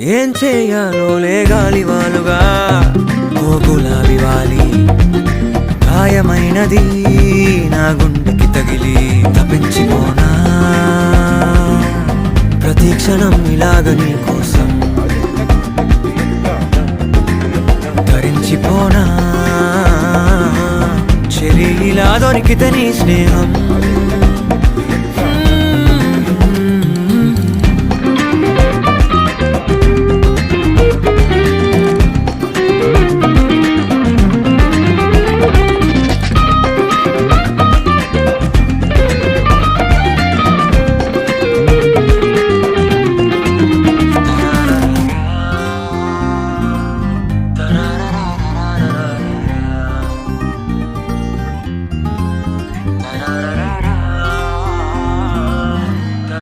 ఏం చేయాలో లేగాలి వాలుగా ఓ గులాబీ వాలి గాయమైనది నా గుండెకి తగిలి తప్పించిపోనా ప్రతి క్షణం ఇలాగ నీ కోసం ధరించిపోనా చెలి ఇలా దొరికితే నీ స్నేహం